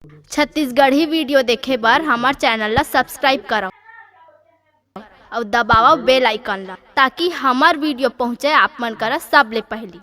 Chhattisgarhi video देखे बर हमर चैनल ला सब्सक्राइब करो और दबाओ बेल आइकन ला ताकि हमार वीडियो पहुँचे आप मन करा सबले पहली।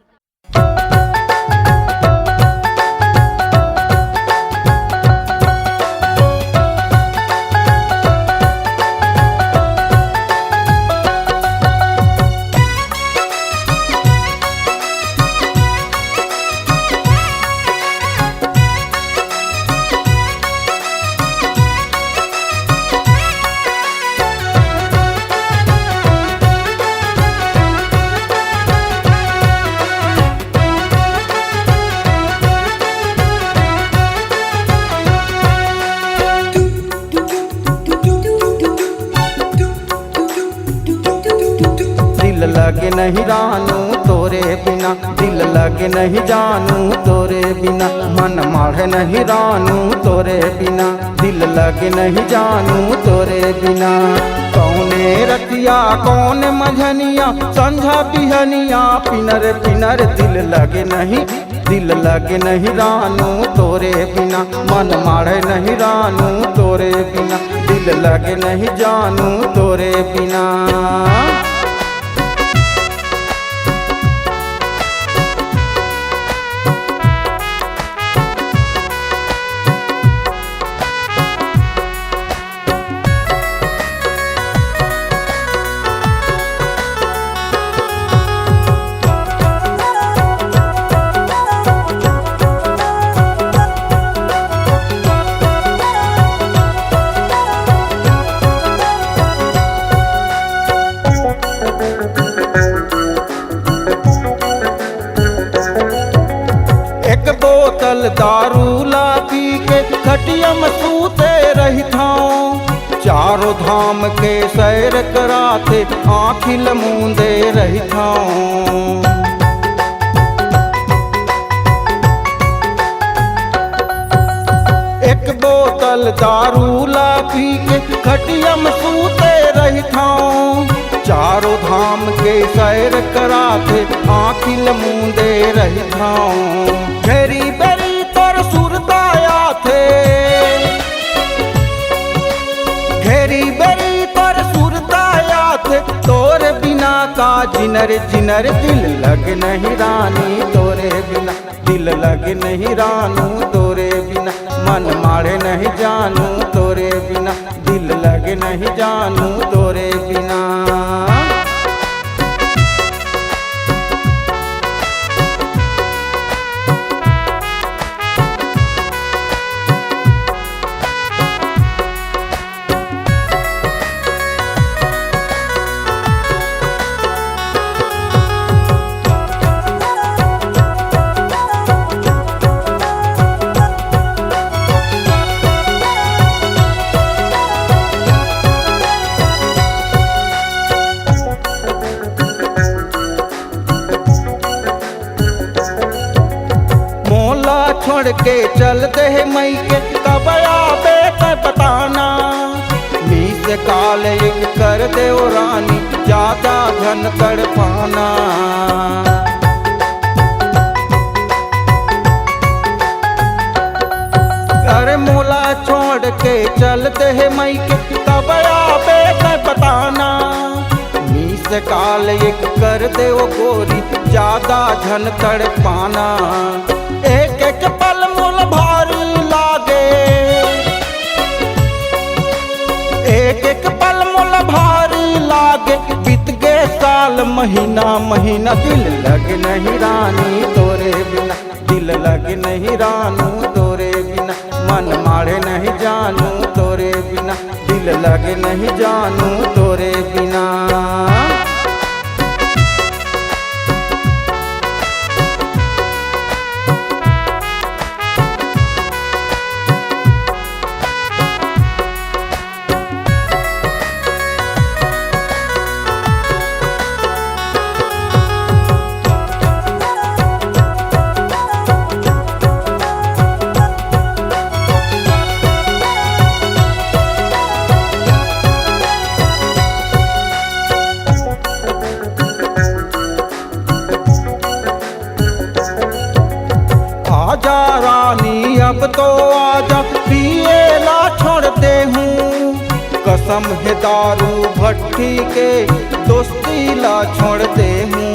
दिल लगे नहीं जानू तोरे बिना, दिल लगे नहीं जानू तोरे बिना, मन माढ़े नहीं रानू तोरे बिना, दिल लगे नहीं जानू तोरे बिना। कौने रतिया कौन मझनिया संझा बिहनिया पिनर पिनर दिल लगे नहीं, दिल लगे नहीं रानू तोरे बिना, मन माढ़े नहीं रानू तोरे बिना, दिल लगे नहीं जानू तोरे बिना। एक बोतल दारू ला पी के खटिया में सूते रही था, चारों धाम के सैर कराते आँखिल मूंदे रही था। एक बोतल दारू ला पी के खटिया में सूते रही था, चारों धाम के सैर कराते आँखिल मूंदे रही था। घेरी बेरी तोर सुरताया थे, घेरी बेरी तोर सुरताया थे, तोरे बिना का जिनर जिनर दिल लग नहीं रानी तोरे बिना, दिल लग नहीं रानू तोरे बिना, मन मारे नहीं जानू तोरे बिना, दिल लग नहीं जानू तोरे बिना। छोड़ के चलते है मई के कब आबे कर बताना, मीस काल एक कर दे ओ रानी ज्यादा धन तड़पाना। अरे मोला छोड़ के चलते है मई के कब आबे कर बताना, मीस काल एक कर दे ओ गोरी ज्यादा धन तड़पाना। एक एक पल मोल भारी लागे, एक एक पल मोल भारी लागे, बीत गए साल महीना महीना, दिल लग नहीं रानी तोरे बिना, दिल लग नहीं रानू तोरे बिना, मन मारे नहीं जानू तोरे बिना, दिल लग नहीं जानू तोरे बिना। कसम है दारू भट्टी के दोस्ती ला छोड़ दे हूँ।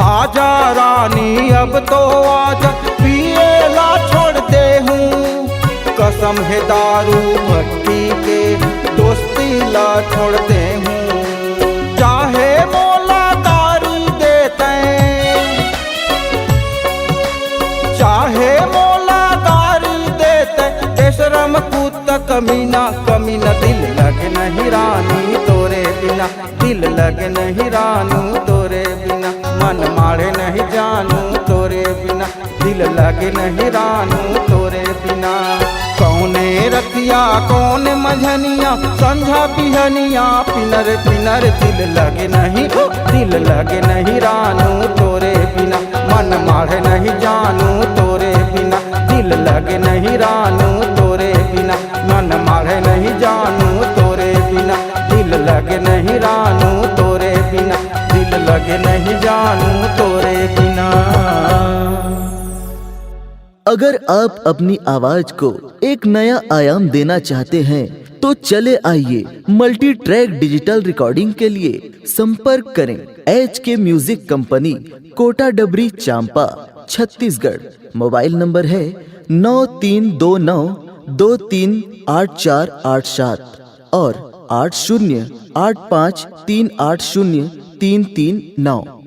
आजा रानी अब तो आजा पिए ला छोड़ दे हूँ। कसम है दारू भट्टी के दोस्ती ला छोड़ दे हूँ। चाहे मोला दारू देते, चाहे मोला दारू देते, बेशरम कुत्ता कमीना कमीना। दिल लगे नहीं रानी तोरे बिना, दिल लगे नहीं रानू तोरे बिना। मन मारे नहीं जानू तोरे बिना, दिल लगे नहीं रानू तोरे बिना। कौने रतिया कौन मझनिया संझा बिहनिया पिनर पिनर। दिल लगे नहीं, दिल लगे नहीं रानू तोरे बिना। मन मारे नहीं जानू तोरे बिना, दिल लगे नहीं रानू तोरे बिना। मन मारे नहीं जानू तोरे बिना, दिल लगे नहीं रानू तोरे बिना। दिल लगे नहीं जानू तोरे बिना। अगर आप अपनी आवाज को एक नया आयाम देना चाहते हैं तो चले आइए मल्टी ट्रैक डिजिटल रिकॉर्डिंग के लिए संपर्क करें HK म्यूजिक कंपनी, कोटा डबरी, चांपा, छत्तीसगढ़। मोबाइल नंबर है 9329238487 और 8085380339।